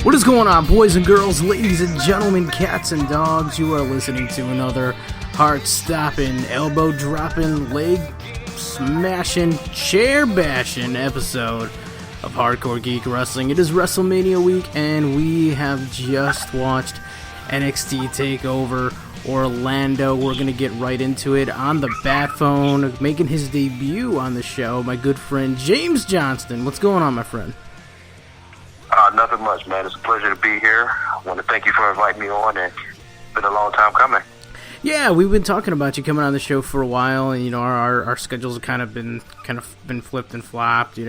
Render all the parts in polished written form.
What is going on, boys and girls, ladies and gentlemen, cats and dogs? You are listening to another heart-stopping, elbow-dropping, leg-smashing, chair-bashing episode of Hardcore Geek Wrestling. It is WrestleMania week, and we have just watched NXT Takeover Orlando. We're going to get right into it. On the bat phone, making his debut on the show, my good friend James Johnston. What's going on, my friend? Nothing much, man. It's a pleasure to be here. I want to thank you for inviting me on, and it's been a long time coming. Yeah, we've been talking about you coming on the show for a while, and our schedules have kind of been flipped and flopped,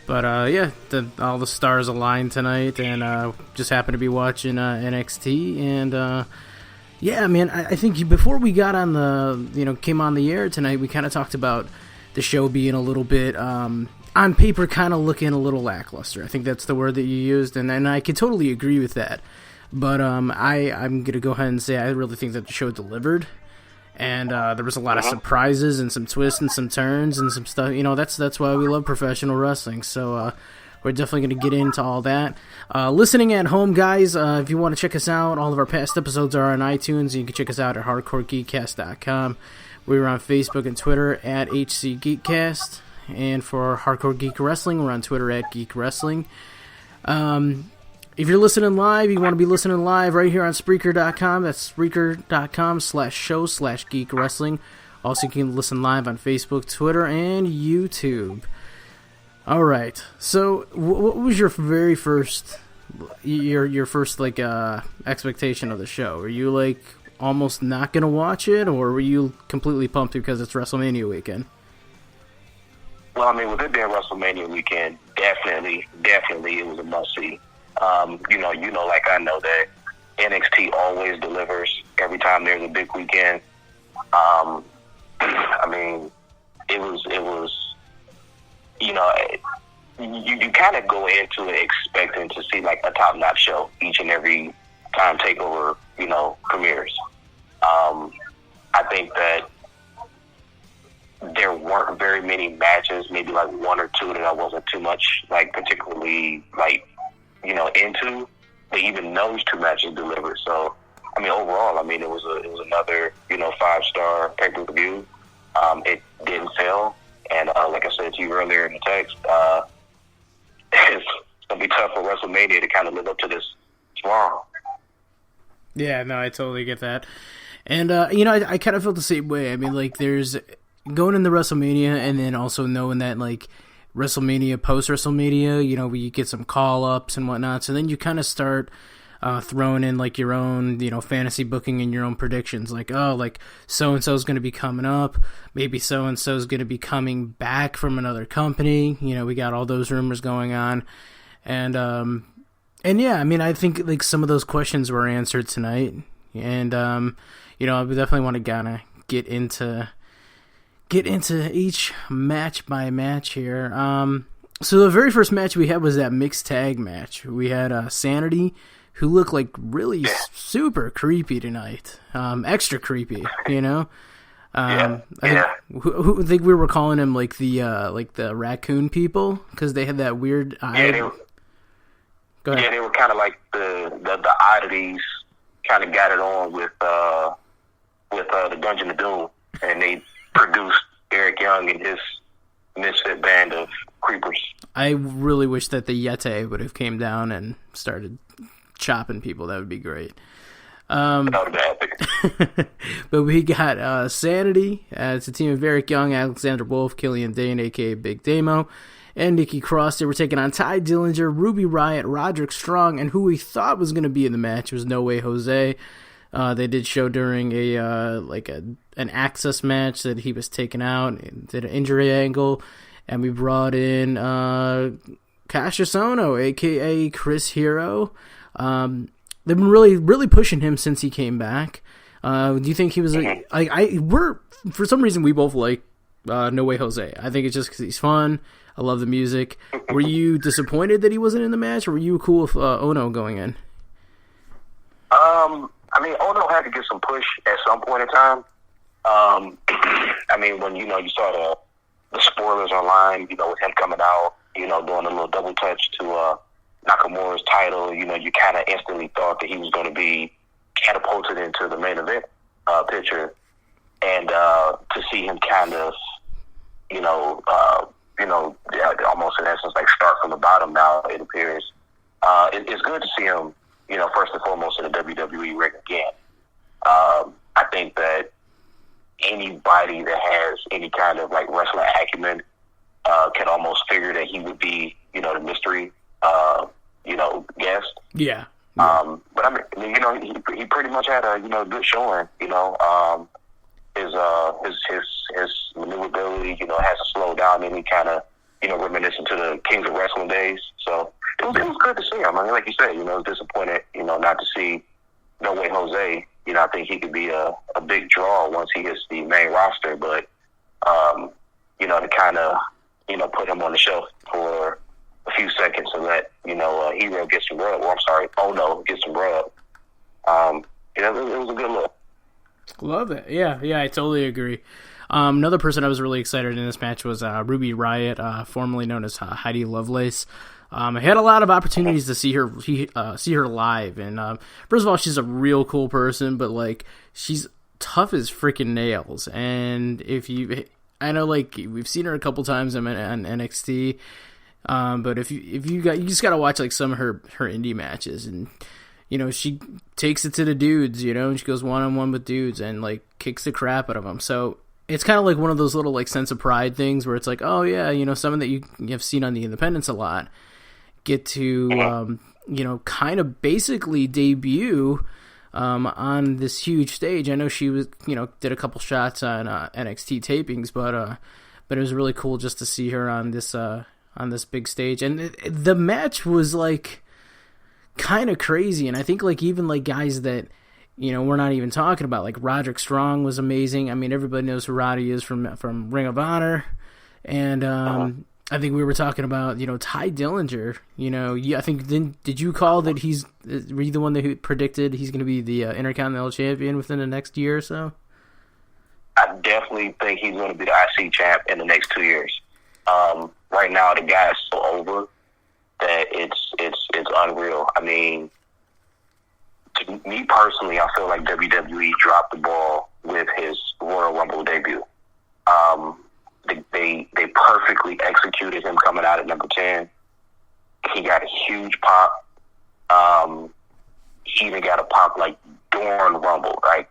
But all the stars aligned tonight, and just happened to be watching NXT, and I think before we got on came on the air tonight, we kind of talked about the show being a little bit on paper, kind of looking a little lackluster. I think that's the word that you used, and I can totally agree with that. But I'm going to go ahead and say I really think that the show delivered, and there was a lot of surprises and some twists and some turns and some stuff. That's why we love professional wrestling. So we're definitely going to get into all that. Listening at home, guys, if you want to check us out, all of our past episodes are on iTunes. You can check us out at hardcoregeekcast.com. We're on Facebook and Twitter at HCGeekcast. And for Hardcore Geek Wrestling, we're on Twitter at Geek Wrestling. If you're listening live, you want to be listening live right here on Spreaker.com. That's Spreaker.com/show/Geek Wrestling. Also, you can listen live on Facebook, Twitter, and YouTube. All right. So, what was your very first, your first expectation of the show? Were you almost not gonna watch it, or were you completely pumped because it's WrestleMania weekend? Well, I mean, with it being WrestleMania weekend, definitely it was a must-see. Like I know that NXT always delivers every time there's a big weekend. I mean, it was you kind of go into it expecting to see, a top-notch show each and every time Takeover, premieres. I think that there weren't very many matches, maybe one or two that I wasn't too much particularly into. But even those two matches delivered. So I mean, overall, it was another 5-star pay-per-view. It didn't fail, and like I said to you earlier in the text, it's gonna be tough for WrestleMania to kind of live up to this tomorrow. Yeah, no, I totally get that, and I kind of felt the same way. I mean, there's going into WrestleMania, and then also knowing that WrestleMania, post-WrestleMania, where you get some call-ups and whatnot, so then you kind of start throwing in your own fantasy booking and your own predictions, so-and-so is going to be coming up, maybe so-and-so is going to be coming back from another company. We got all those rumors going on, and yeah, I mean, I think some of those questions were answered tonight, and I definitely want to kind of get into each match by match here. So the very first match we had was that mixed tag match. We had Sanity, who looked really super creepy tonight, extra creepy. I think we were calling him the raccoon people because they had that weird eye. Go ahead. Yeah, they were kind of like the oddities. Kind of got it on with the Dungeon of Doom, and they produced Eric Young and his misfit band of creepers. I really wish that the Yeti would have came down and started chopping people. That would be great. That would have been epic. But we got Sanity. It's a team of Eric Young, Alexander Wolf, Killian Dane, a.k.a. Big Damo, and Nikki Cross. They were taking on Ty Dillinger, Ruby Riott, Roderick Strong, and who we thought was going to be in the match was No Way Jose. They did show during an access match that he was taken out, did an injury angle, and we brought in Cassius Ohno, a.k.a. Chris Hero. They've been really pushing him since he came back. Do you think he was for some reason we both like No Way Jose. I think it's just because he's fun. I love the music. Were you disappointed that he wasn't in the match, or were you cool with Ohno going in? I mean, Ohno had to get some push at some point in time. I mean, when you saw the spoilers online, with him coming out, doing a little double touch to Nakamura's title, you kind of instantly thought that he was going to be catapulted into the main event picture, and to see him kind of, almost in essence like start from the bottom now, it appears. It's good to see him, first and foremost in the WWE ring again. I think that anybody that has any kind of like wrestling acumen can almost figure that he would be, the mystery, guest. Yeah. But I mean, he pretty much had a, good showing. His maneuverability, hasn't slowed down any kind of, reminiscent to the Kings of Wrestling days. So it was good to see him. I mean, like you said, disappointed, not to see No Way Jose. I think he could be a big draw once he hits the main roster. But, to kind of, put him on the shelf for a few seconds and let, Hero get some rub. Or I'm sorry, Ono get some rub. It was a good look. Love it. Yeah, I totally agree. Another person I was really excited in this match was Ruby Riott, formerly known as Heidi Lovelace. I had a lot of opportunities to see her live, and first of all, she's a real cool person, but like she's tough as freaking nails. And I know like we've seen her a couple times on NXT, but if you just gotta watch like some of her indie matches, and she takes it to the dudes, and she goes one-on-one with dudes and like kicks the crap out of them. So it's kind of like one of those little like sense of pride things where it's like, oh yeah, someone that you have seen on the independents a lot get to, kind of basically debut on this huge stage. I know she was, did a couple shots on NXT tapings, but it was really cool just to see her on this big stage. And the match was like kind of crazy, and I think like even like guys that we're not even talking about, like Roderick Strong was amazing. I mean, everybody knows who Roddy is from Ring of Honor, and I think we were talking about Ty Dillinger. I think did you call that were you the one that predicted he's going to be the Intercontinental Champion within the next year or so? I definitely think he's going to be the IC champ in the next 2 years. Right now, the guy is so over that it's unreal. I mean, to me personally, I feel like WWE dropped the ball with his Royal Rumble debut. They perfectly executed him coming out at number 10. He got a huge pop. He even got a pop like during Rumble. Like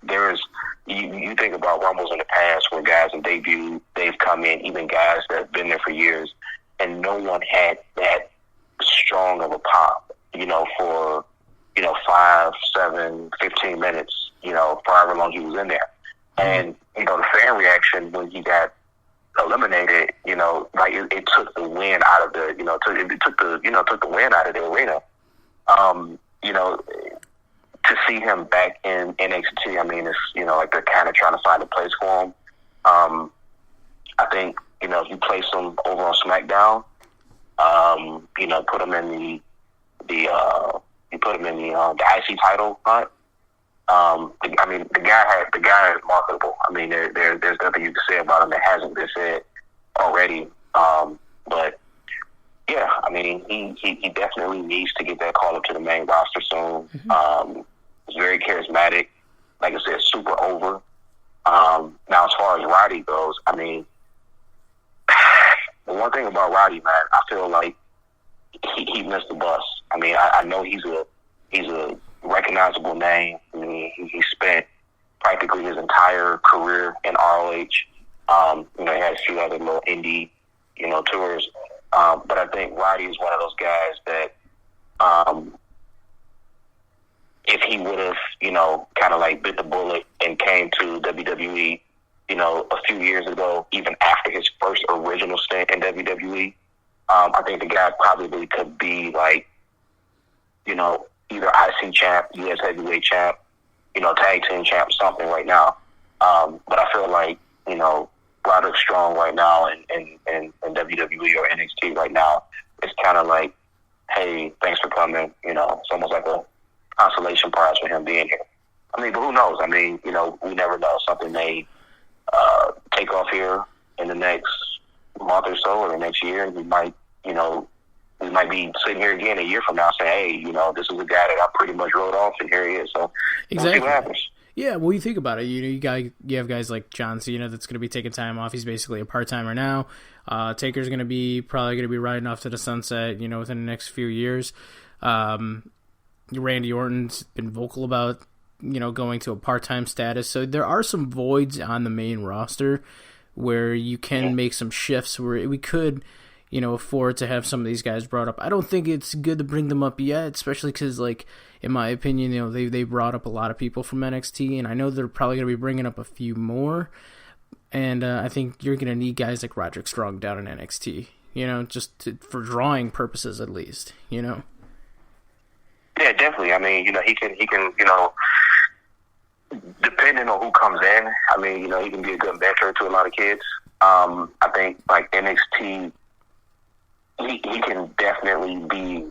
you think about Rumbles in the past where guys have debuted, they've come in, even guys that have been there for years, and no one had that strong of a pop, for 5, 7, 15 minutes, for however long he was in there. And the fan reaction when he got eliminated, like it took the wind out of the, took the wind out of the arena. To see him back in NXT, I mean, it's like they're kind of trying to find a place for him. I think you place him over on SmackDown. Put him in the IC title hunt. The guy is marketable. I mean, there's nothing you can say about him that hasn't been said already. But yeah, I mean, he definitely needs to get that call up to the main roster soon. Mm-hmm. He's very charismatic. Like I said, super over. Now, as far as Roddy goes, I mean, the one thing about Roddy, man, I feel like he missed the bus. I mean, I know he's a recognizable name. I mean, he spent practically his entire career in ROH. He had a few other little indie, tours. But I think Roddy is one of those guys that, if he would have, kind of like bit the bullet and came to WWE, a few years ago, even after his first original stint in WWE, I think the guy probably could be like, either IC champ, US heavyweight champ, tag team champ, something right now. But I feel like, Roderick Strong right now and WWE or NXT right now, it's kind of like, hey, thanks for coming. It's almost like a consolation prize for him being here. I mean, but who knows? I mean, we never know. Something may take off here in the next month or so or the next year, and he might, we might be sitting here again a year from now saying, hey, this is a guy that I pretty much wrote off, and here he is. So we'll see what happens. Yeah, well, you think about it. You have guys like John Cena that's going to be taking time off. He's basically a part-timer now. Taker's probably going to be riding off to the sunset, within the next few years. Randy Orton's been vocal about, going to a part-time status. So there are some voids on the main roster where you can make some shifts where we could, afford to have some of these guys brought up. I don't think it's good to bring them up yet, especially because, in my opinion, they brought up a lot of people from NXT, and I know they're probably going to be bringing up a few more. And I think you're going to need guys like Roderick Strong down in NXT, for drawing purposes at least, Yeah, definitely. I mean, he can, depending on who comes in, I mean, he can be a good mentor to a lot of kids. I think, NXT, he can definitely be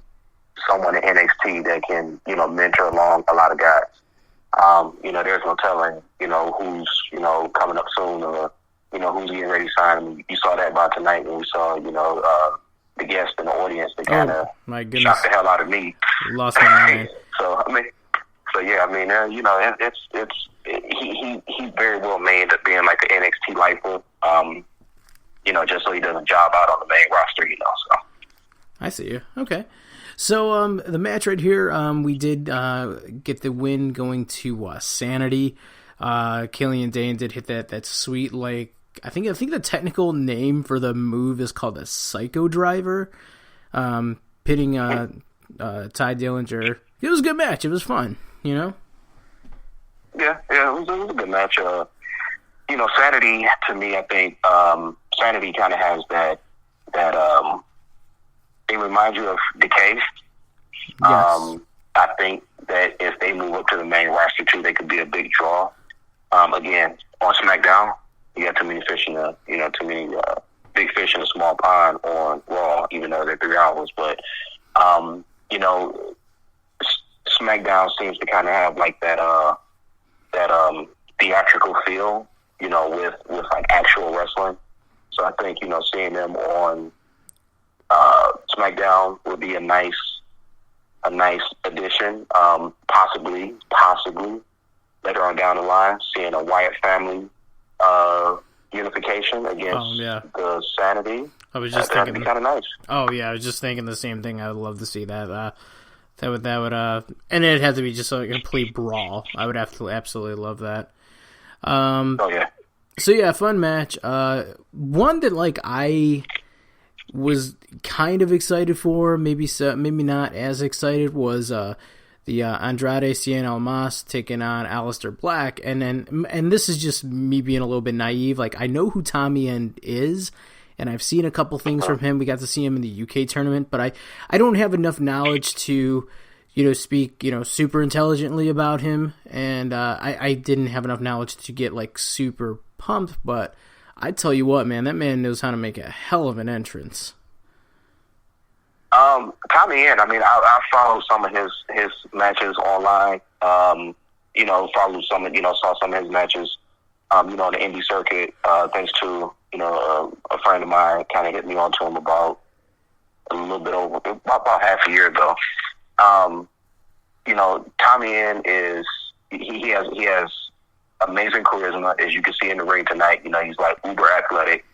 someone in NXT that can, mentor along a lot of guys. There's no telling, who's, coming up soon or, who's getting ready to sign. I mean, you saw that by tonight when we saw, the guests in the audience that kind of shocked the hell out of me. Lost my mind. He very well may end up being like an NXT lifer, just so he doesn't job out on the main roster, so. I see you. Okay. So the match right here, we did get the win going to Sanity. Killian Dane did hit that sweet, I think the technical name for the move is called a Psycho Driver, pitting Ty Dillinger. It was a good match. It was fun, Yeah, it was a good match. Sanity, to me, I think Sanity kind of has that they remind you of Decay. Yes. I think that if they move up to the main roster too, they could be a big draw. Again, on SmackDown, you got too many big fish in a small pond on Raw, even though they're 3 hours. But SmackDown seems to kind of have that theatrical feel, with actual wrestling. So I think seeing them on SmackDown would be a nice addition. Possibly later on down the line, seeing a Wyatt family unification against the Sanity. I was just thinking that'd be kind of nice. Oh yeah, I was just thinking the same thing. I would love to see that. That would, and it'd have to be just a complete brawl. I would have to absolutely love that. Oh yeah. So yeah, fun match. One that I was kind of excited for, maybe not as excited, was the Andrade Cien Almas taking on Alistair Black, and this is just me being a little bit naive. I know who Tommy End is, and I've seen a couple things from him. We got to see him in the UK tournament, but I don't have enough knowledge to speak super intelligently about him, and I didn't have enough knowledge to get super pumped. But I tell you what, man, that man knows how to make a hell of an entrance. Tommy End, I followed some of his matches online. Followed some of, saw some of his matches, on the indie circuit, thanks to, a friend of mine kind of hit me onto him about a little bit over, about half a year ago. Tommy End he has amazing charisma, as you can see in the ring tonight. He's uber athletic.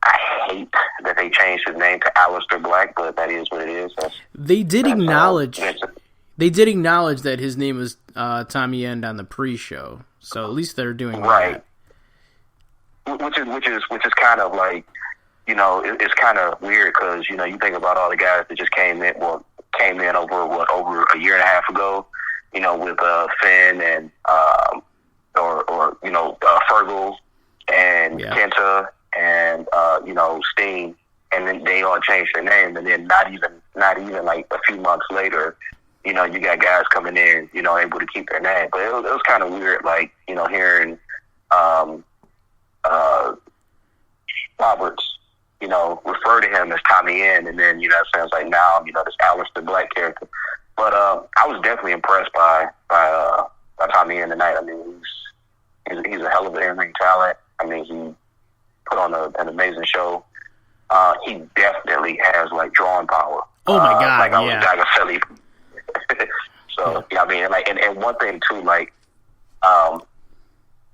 I hate that they changed his name to Alistair Black, but that is what it is. They did acknowledge that his name was Tommy End on the pre-show, so at least they're doing right. That. Which is kind of it's kind of weird because you think about all the guys that just came in over a year and a half ago, with Finn and Fergal and Kenta and Steen, and then they all changed their name, and then not even a few months later, you got guys coming in, able to keep their name. But it was kind of weird, hearing Roberts, refer to him as Tommy End, and then it sounds like now this Alistair Black character. But I was definitely impressed by Tommy End tonight. He's a hell of an in-ring talent. He put on an amazing show. he definitely has like drawing power. Oh my God! Like I was yeah. Silly. So yeah, I mean, like, and one thing too, like, and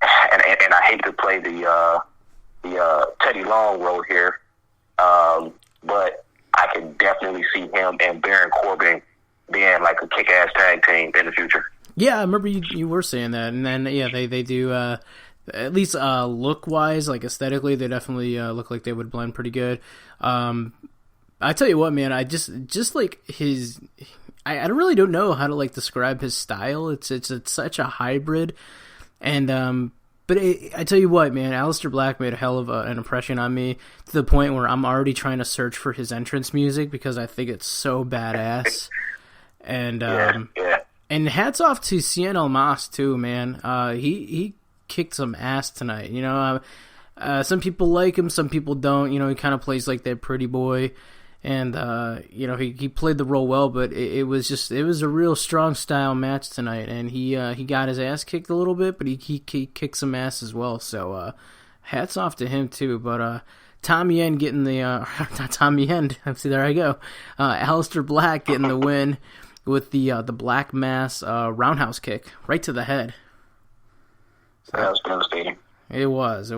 I hate to play the Teddy Long role here, but I can definitely see him and Baron Corbin being like a kick-ass tag team in the future. Yeah, I remember you were saying that, and then yeah, they do at least look-wise, like aesthetically, they definitely look like they would blend pretty good. I tell you what, man, I just like his. I really don't know how to like describe his style. It's such a hybrid, and but I tell you what, man, Alistair Black made a hell of an impression on me to the point where I'm already trying to search for his entrance music because I think it's so badass. And and hats off to Cien Almas too, man. He kicked some ass tonight. You know, some people like him, some people don't. You know, he kind of plays like that pretty boy. And, you know, he played the role well, but it was a real strong style match tonight. And he got his ass kicked a little bit, but he kicked some ass as well. So, hats off to him too. But, Tommy Yen getting the, not Tommy Yen, see, there I go. Alistair Black getting the win with the Black Mass, roundhouse kick right to the head. So, that was devastating. It was.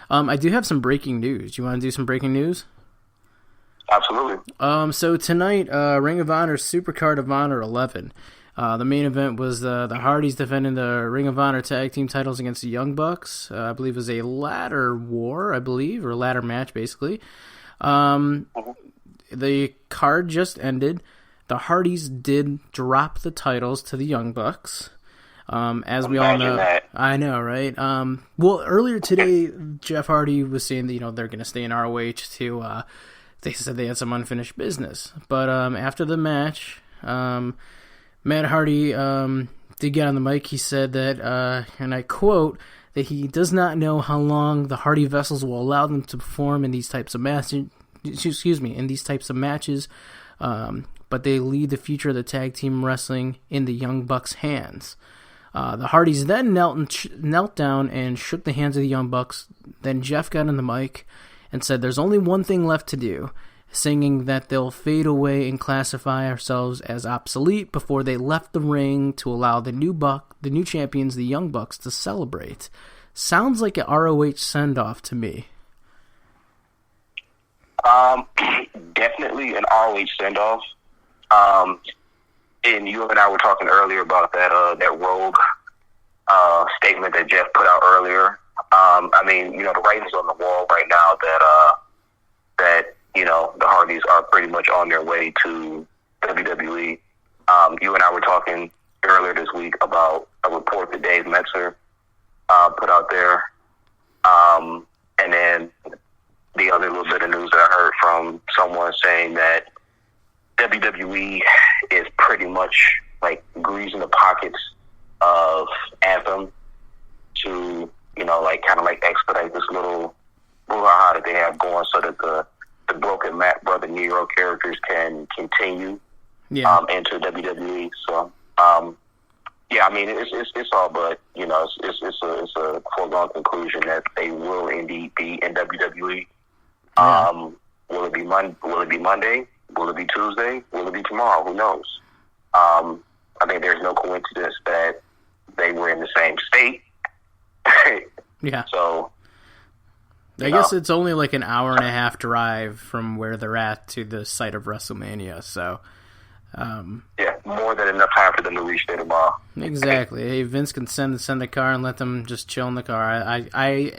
I do have some breaking news. Do you want to do some breaking news? Absolutely. So tonight, Ring of Honor Supercard of Honor 11. The main event was the Hardys defending the Ring of Honor tag team titles against the Young Bucks. I believe it was a ladder war, or ladder match, basically. The card just ended. The Hardys did drop the titles to the Young Bucks. As we all know, that. I know, right? Well, earlier today, Jeff Hardy was saying that they're going to stay in ROH to. They said they had some unfinished business. But after the match, Matt Hardy did get on the mic. He said that, and I quote, that he does not know how long the Hardy Vessels will allow them to perform in these types of matches. But they leave the future of the tag team wrestling in the Young Bucks' hands. The Hardys then knelt down and shook the hands of the Young Bucks. Then Jeff got on the mic and said there's only one thing left to do, singing that they'll fade away and classify ourselves as obsolete before they left the ring to allow the new champions, the Young Bucks, to celebrate. Sounds like an ROH send-off to me. Definitely an ROH send-off. And you and I were talking earlier about that rogue statement that Jeff put out earlier. I mean, the writing's on the wall right now that the Hardys are pretty much on their way to WWE. You and I were talking earlier this week about a report that Dave Metzger put out there. And then the other little bit of news that I heard from someone saying that WWE is pretty much like greasing the pockets of Anthem to kind of expedite this little brouhaha that they have going so that the broken Matt Brother Nero characters can continue into WWE. So, yeah, I mean, it's all but, it's a foregone conclusion that they will indeed be in WWE. Yeah. Will it be Monday? Will it be Tuesday? Will it be tomorrow? Who knows? I think there's no coincidence that they were in the same state. Yeah. So, I guess it's only like an hour and a half drive from where they're at to the site of WrestleMania. So, yeah, more than enough time for them to reach there tomorrow. Exactly. Hey, Vince can send the car and let them just chill in the car. I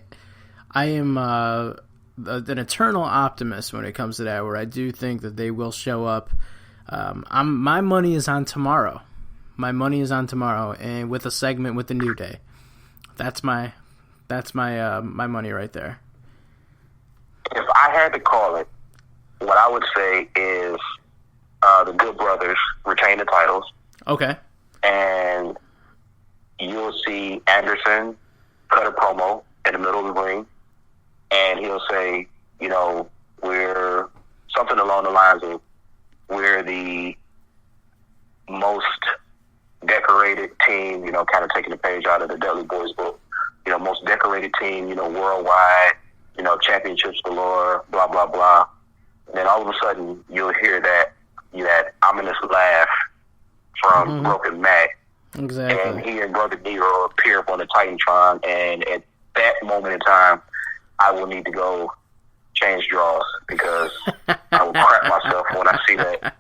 am an eternal optimist when it comes to that, where I do think that they will show up. My money is on tomorrow. And with a segment with the New Day. That's my money right there. If I had to call it, what I would say is the Good Brothers retain the titles. Okay. And you'll see Anderson cut a promo in the middle of the ring, and he'll say, we're something along the lines of, we're the most decorated team, kind of taking a page out of the Dudley Boys book, most decorated team, worldwide, championships galore, blah, blah, blah. And then all of a sudden, you'll hear that ominous laugh from Broken Matt. Exactly. And he and Brother Nero appear up on the Titantron, and at that moment in time, I will need to go change draws because I will crap myself when I see that.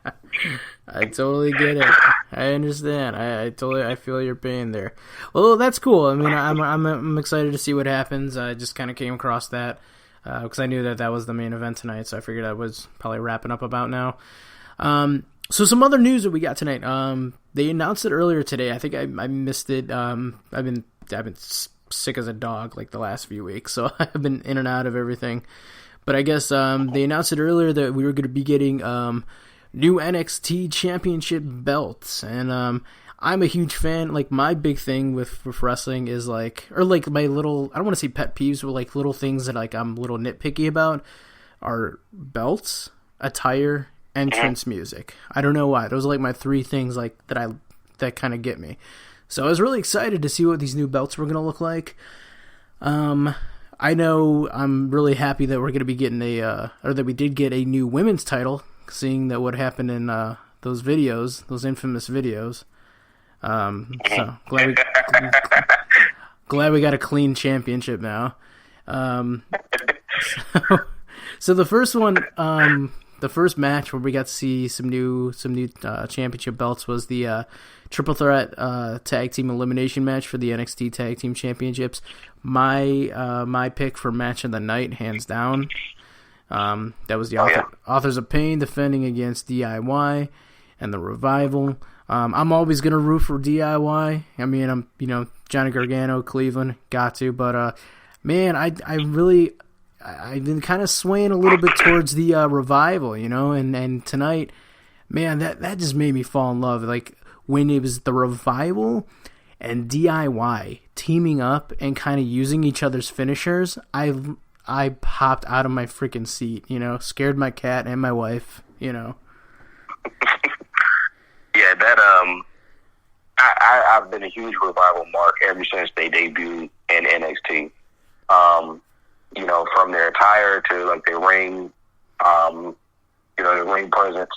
I totally get it. I understand. I feel your pain there. Well, that's cool. I mean, I'm excited to see what happens. I just kind of came across that because I knew that was the main event tonight, so I figured I was probably wrapping up about now. So some other news that we got tonight. They announced it earlier today. I think I missed it. I've been sick as a dog like the last few weeks, so I've been in and out of everything. But I guess they announced it earlier that we were going to be getting new NXT Championship belts, and I'm a huge fan. Like, my big thing with wrestling is like my little, I don't want to say pet peeves, but like little things that like I'm a little nitpicky about are belts, attire, entrance music. I don't know why. Those are like my three things like that kind of get me. So I was really excited to see what these new belts were going to look like. I know I'm really happy that we're going to be getting or that we did get a new women's title, seeing that what happened in those videos, those infamous videos. So glad we got a clean championship now. So the first one, the first match where we got to see some new championship belts was the triple threat tag team elimination match for the NXT Tag Team Championships. My pick for match of the night, hands down. That was the Authors of Pain defending against DIY and the Revival. I'm always gonna root for DIY. I mean, I'm Johnny Gargano, Cleveland, got to, but man, I've been kind of swaying a little bit towards the Revival, and tonight, man, that just made me fall in love. Like, when it was the Revival and DIY teaming up and kind of using each other's finishers, I popped out of my freaking seat, scared my cat and my wife, Yeah, that I've been a huge Revival mark ever since they debuted in NXT. From their attire to like their ring, their ring presence.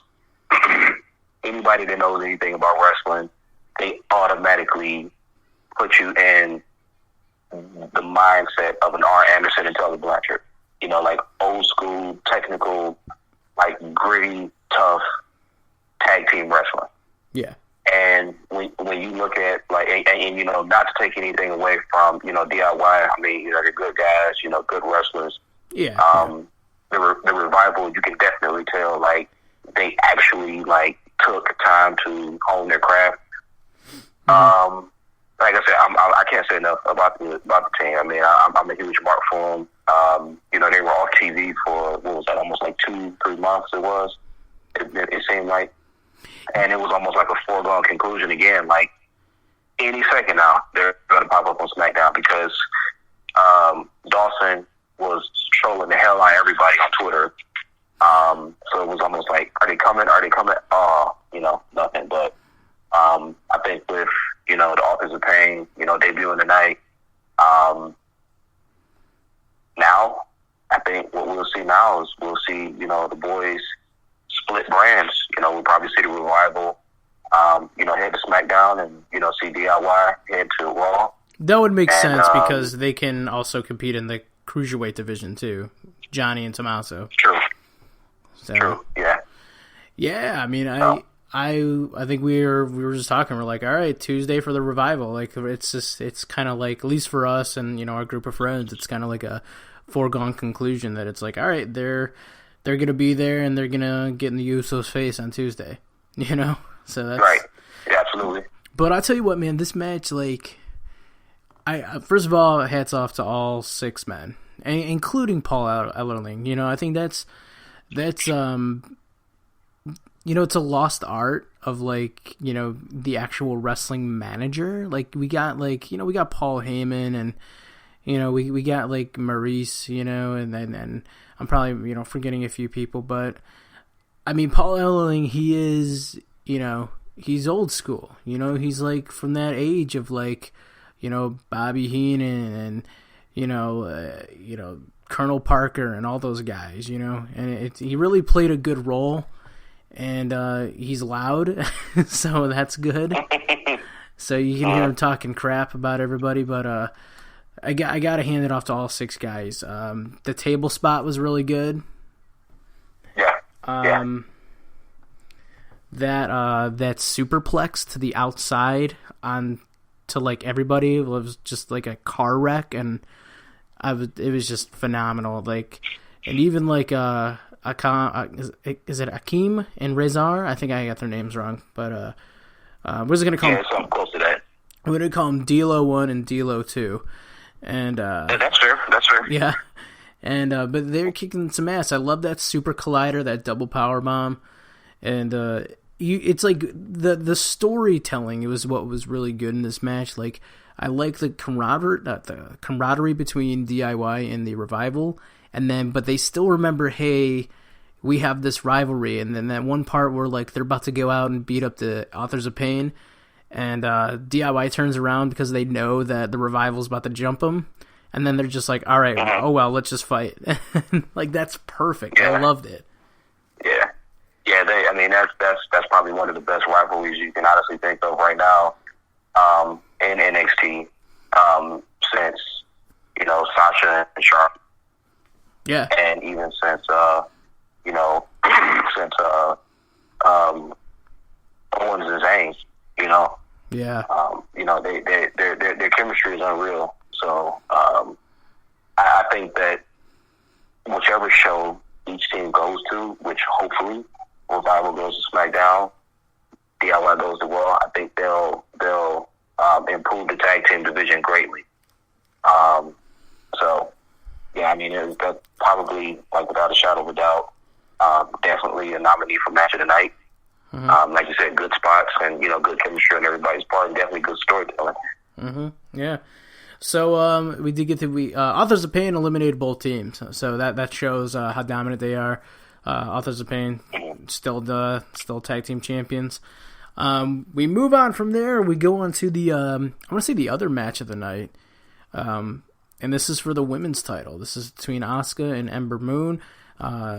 Anybody that knows anything about wrestling, they automatically put you in the mindset of an R. Anderson and Tully Blanchard. Like old school, technical, like gritty, tough tag team wrestling. Yeah. And when you look at like, and not to take anything away from DIY. I mean, they're good guys, good wrestlers. Yeah. The Revival, you can definitely tell like they actually like took time to hone their craft. Mm-hmm. Like I said, I can't say enough about the team. I mean, I'm a huge mark for them. They were off TV for what was that? Almost like 2-3 months. It seemed like. And it was almost like a foregone conclusion again. Like, any second now, they're going to pop up on SmackDown because Dawson was trolling the hell out of everybody on Twitter. So it was almost like, are they coming? Oh, nothing. But I think with, the Authors of Pain, debuting tonight, now, I think what we'll see now is we'll see, the boys split brands. We'll probably see the Revival, head to SmackDown and, see DIY head to Raw. That would make sense because they can also compete in the Cruiserweight Division too. Johnny and Tommaso. True. So, True, yeah. Yeah, I mean, I think we were just talking. We're like, all right, Tuesday for the Revival. Like, it's kind of like, at least for us and, our group of friends, it's kind of like a foregone conclusion that it's like, all right, they're going to be there, and they're going to get in the Usos' face on Tuesday, So that's... Right. Yeah, absolutely. But I'll tell you what, man, this match, like... I first of all, hats off to all 6 men, including Paul Ellerling. I think that's it's a lost art of, like, the actual wrestling manager. Like, we got Paul Heyman, and, we got, like, Maurice, and then I'm probably, forgetting a few people, but I mean, Paul Ellerling, he is, he's old school, he's like from that age of like, Bobby Heenan and, Colonel Parker and all those guys, and he really played a good role, and he's loud, so that's good. So you can hear him talking crap about everybody, but I got to hand it off to all 6 guys. The table spot was really good. Yeah. That superplex to the outside on to like everybody was just like a car wreck, and it was just phenomenal. Like, and even like is it Akeem and Rezar? I think I got their names wrong, but we're gonna call them, something close to that. We're gonna call them D'Lo 1 and D'Lo 2, and that's fair. That's fair. Yeah, and but they're kicking some ass. I love that super collider, that double power bomb, and it's like the storytelling. It was what was really good in this match. Like, I like the camaraderie between DIY and the Revival, but they still remember, hey, we have this rivalry. And then that one part where like they're about to go out and beat up the Authors of Pain, and DIY turns around because they know that the Revival's about to jump them, and then they're just like, all right, oh well, let's just fight. Like, that's perfect. Yeah. I loved it. Yeah. Yeah, that's probably one of the best rivalries you can honestly think of right now in NXT since Sasha and Charlotte. Yeah, and even since Owens and Zayn. Yeah. Their chemistry is unreal. So I think that whichever show each team goes to, which hopefully Revival goes to SmackDown, DIY goes to Raw, I think they'll improve the tag team division greatly. So yeah, that's probably, like, without a shadow of a doubt, definitely a nominee for Match of the Night. Mm-hmm. Like you said, good spots and good chemistry on everybody's part, and definitely good storytelling. Mm-hmm. Yeah. So we did get to Authors of Pain eliminated both teams, so that shows how dominant they are. Authors of Pain still tag team champions. We move on from there. We go on to the I want to say the other match of the night, and this is for the women's title. This is between Asuka and Ember Moon,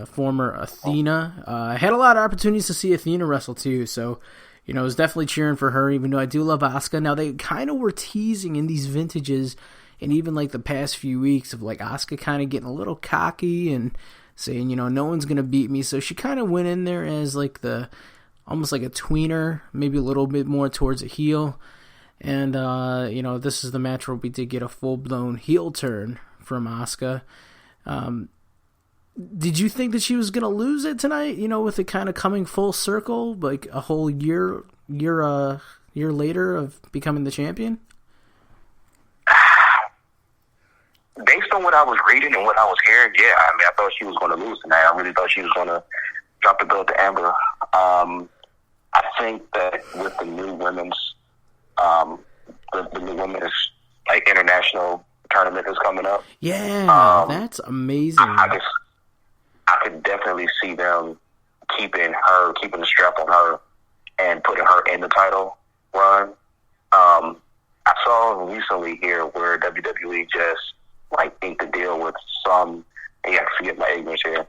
former Athena. I had a lot of opportunities to see Athena wrestle too, so I was definitely cheering for her, even though I do love Asuka. Now, they kind of were teasing in these vintages, and even like the past few weeks, of like Asuka kind of getting a little cocky and saying, no one's going to beat me. So she kind of went in there as like almost like a tweener, maybe a little bit more towards a heel. And, this is the match where we did get a full-blown heel turn from Asuka. Did you think that she was going to lose it tonight, with it kind of coming full circle, like a whole year later of becoming the champion? Based on what I was reading and what I was hearing, yeah, I thought she was going to lose tonight. I really thought she was going to drop the belt to Amber. I think that with the new women's, the new women's like international tournament that's coming up. Yeah, that's amazing. I could definitely see them keeping the strap on her and putting her in the title run. I saw recently here where WWE just inked a deal with some, I forget my ignorance here,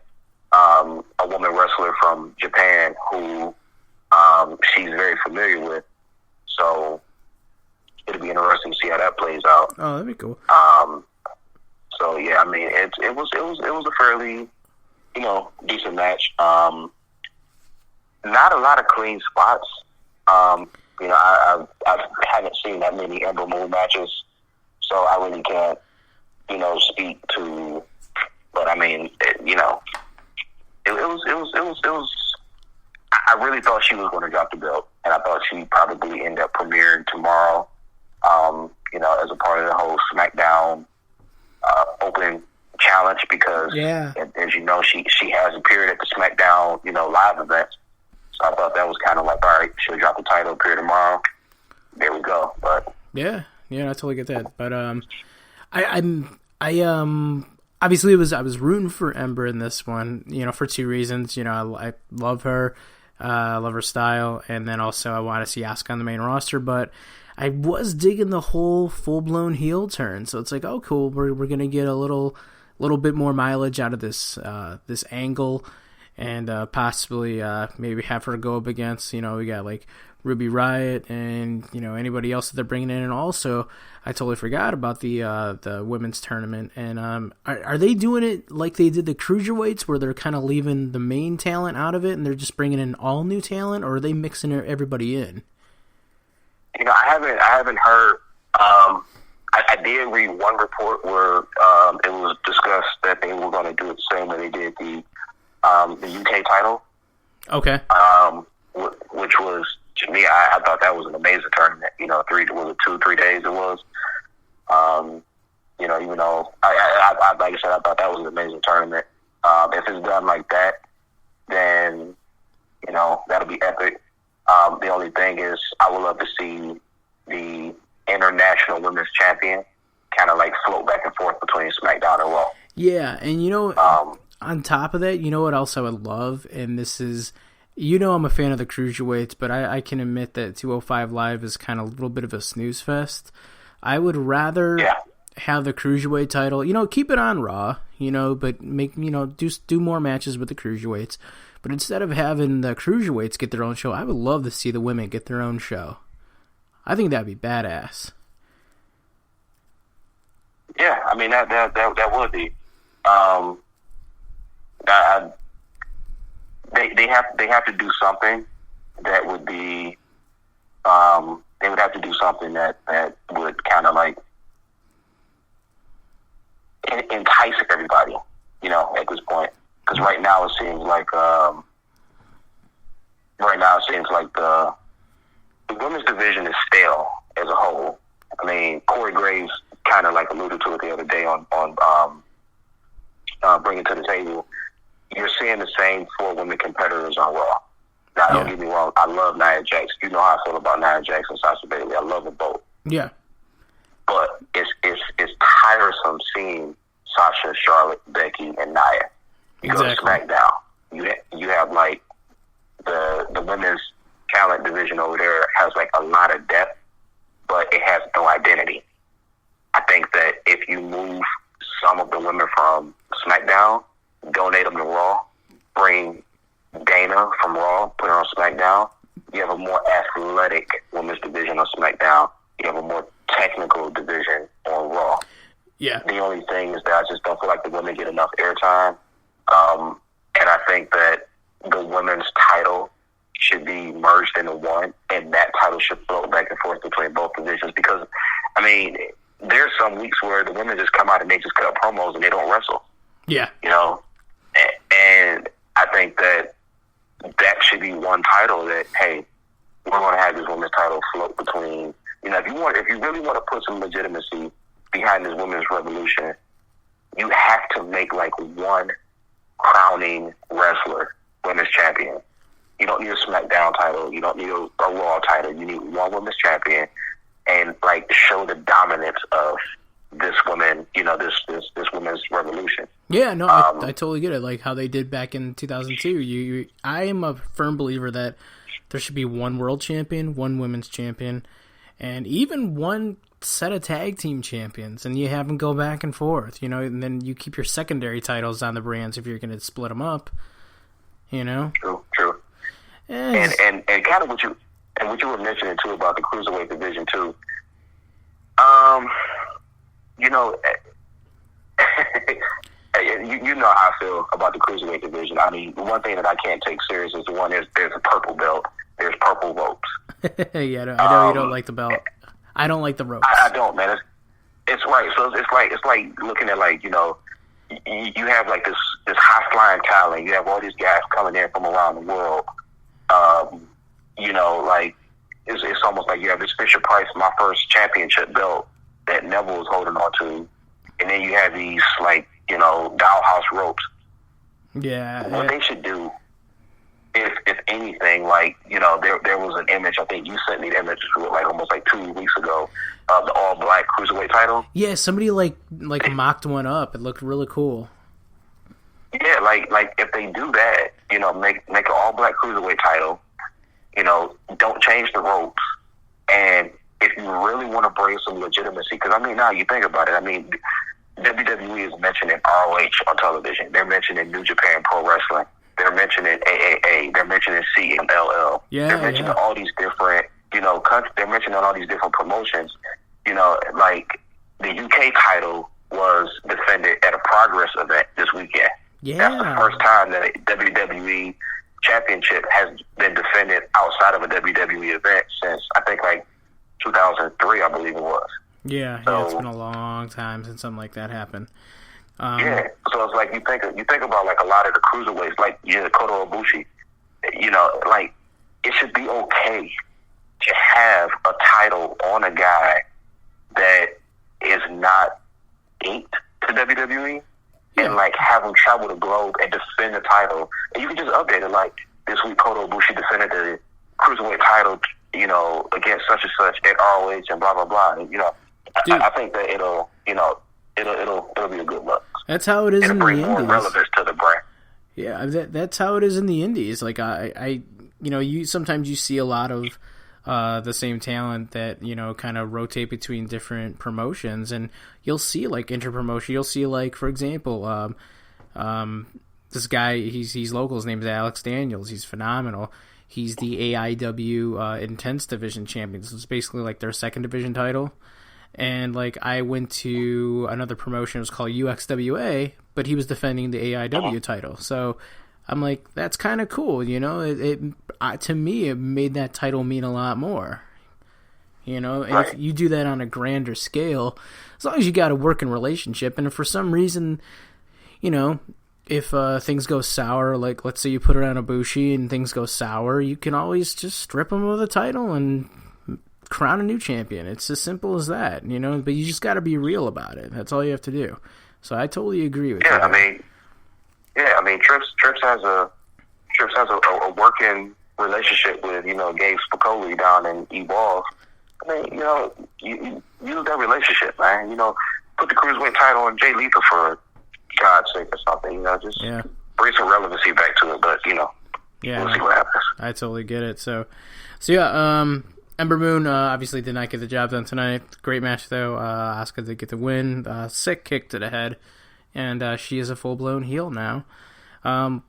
a woman wrestler from Japan who she's very familiar with. So it'll be interesting to see how that plays out. Oh, that'd be cool. So yeah, it was a fairly decent match. Not a lot of clean spots. I haven't seen that many Ember Moon matches, so I really can't speak to. But it was. I really thought she was going to drop the belt, and I thought she'd probably end up premiering tomorrow. As a part of the whole SmackDown open challenge, because as you know, she has appeared at the SmackDown live events. So I thought that was kind of like, all right, she'll drop the title, appear tomorrow. There we go. But yeah, I totally get that. But I obviously I was rooting for Ember in this one, for two reasons. I love her, I love her style, and then also I want to see Asuka on the main roster. But I was digging the whole full blown heel turn, so it's like, oh cool, we're gonna get a little little bit more mileage out of this this angle, and possibly maybe have her go up against, we got like Ruby Riott and anybody else that they're bringing in. And also, I totally forgot about the women's tournament. And are they doing it like they did the cruiserweights, where they're kind of leaving the main talent out of it and they're just bringing in all new talent, or are they mixing everybody in? I haven't heard. I did read one report where it was discussed that they were going to do it the same way they did the UK title. Okay. Which was, to me, I thought that was an amazing tournament. 3 days it was. Even though I like I said, I thought that was an amazing tournament. If it's done like that, then that'll be epic. The only thing is, I would love to see the international women's champion kind of like float back and forth between SmackDown and Raw. Yeah, and on top of that, what else I would love, and this is, I'm a fan of the cruiserweights, but I can admit that 205 Live is kind of a little bit of a snooze fest. I would rather have the cruiserweight title, keep it on Raw, but make, do more matches with the cruiserweights. But instead of having the cruiserweights get their own show, I would love to see the women get their own show. I think that'd be badass. Yeah, I mean that would be. They have to do something that would be. They would have to do something that would kind of like entice everybody, at this point. Because right now it seems like the women's division is stale as a whole. I mean, Corey Graves kind of like alluded to it the other day on Bring It to the Table. You're seeing the same 4 women competitors on Raw. Now, don't get me wrong, I love Nia Jax. You know how I feel about Nia Jax and Sasha Bailey. I love them both. Yeah. But it's tiresome seeing Sasha, Charlotte, Becky, and Nia. You go to SmackDown. You have like the women's talent division over there has like a lot of depth, but it has no identity. I think that if you move some of the women from SmackDown, donate them to Raw, bring Dana from Raw, put her on SmackDown, you have a more athletic women's division on SmackDown. You have a more technical division on Raw. Yeah. The only thing is that I just don't feel like the women get enough airtime. And I think that the women's title should be merged into one, and that title should float back and forth between both divisions. Because, I mean, there's some weeks where the women just come out and they just cut promos and they don't wrestle. Yeah. And I think that should be one title that, hey, we're going to have this women's title float between, if you really want to put some legitimacy behind this women's revolution, you have to make like one crowning wrestler women's champion. You don't need a SmackDown title. You don't need a Raw title. You need one women's champion, and like show the dominance of this woman. This women's revolution. Yeah, no, I totally get it. Like how they did back in 2002. I am a firm believer that there should be one world champion, one women's champion, and even one set of tag team champions, and you have them go back and forth, and then you keep your secondary titles on the brands if you're going to split them up, True. And kind of what you were mentioning too about the Cruiserweight division too. You know how I feel about the Cruiserweight division. I mean, the one thing that I can't take serious is there's a purple belt, there's purple ropes. Yeah, I know you don't like the belt. I don't like the ropes. I don't, man. It's right. So it's like looking at like, you have like this high flying talent. You have all these guys coming in from around the world. Like it's almost like you have this Fisher Price, my first championship belt that Neville was holding on to, and then you have these like dollhouse ropes. Yeah. What they should do, if anything, like there was an image. I think you sent me the image like almost like 2 weeks ago of the all black cruiserweight title. Yeah, somebody like mocked one up. It looked really cool. Yeah, like if they do that, make an all black cruiserweight title. Don't change the ropes. And if you really want to bring some legitimacy, because I mean, now you think about it. I mean, WWE is mentioning ROH on television. They're mentioning New Japan Pro Wrestling. They're mentioning AAA. They're mentioning CMLL. They're mentioning all these different, they're mentioning all these different promotions. Like the UK title was defended at a Progress event this weekend. Yeah. That's the first time that a WWE championship has been defended outside of a WWE event since, I think, like 2003, I believe it was. Yeah, it's been a long time since something like that happened. So it's like you think about like a lot of the cruiserweights, like Kota Ibushi. Like it should be okay to have a title on a guy that is not inked to WWE, and like have him travel the globe and defend the title. And you can just update it like this week Kota Ibushi defended the cruiserweight title, against such and such at ROH and blah blah blah. I think that it'll be a good look. That's how it is in the indies. More relevance to the brand. Yeah, that's how it is in the indies. Like you sometimes you see a lot of the same talent that kind of rotate between different promotions, and you'll see like interpromotion. You'll see like, for example, this guy, he's local. His name is Alex Daniels. He's phenomenal. He's the AIW Intense Division champion. So it's basically like their second division title. And like I went to another promotion. It was called UXWA, but he was defending the AIW title. So I'm like, that's kind of cool, to me, it made that title mean a lot more, and right. If you do that on a grander scale, as long as you got a working relationship, and if for some reason, if things go sour, like let's say you put it on Ibushi and things go sour, you can always just strip him of the title and crown a new champion. It's as simple as that, but you just got to be real about it. That's all you have to do. So I totally agree with you. Trips has a working relationship with Gabe Spicoli down in Evolve. You use that relationship, man. Put the cruiserweight title on Jay Lethal for God's sake or something. Just bring some relevancy back to it. But we'll see what happens. I totally get it. So yeah. Ember Moon obviously did not get the job done tonight. Great match though. Asuka did get the win. Sick kick to the head. And she is a full-blown heel now.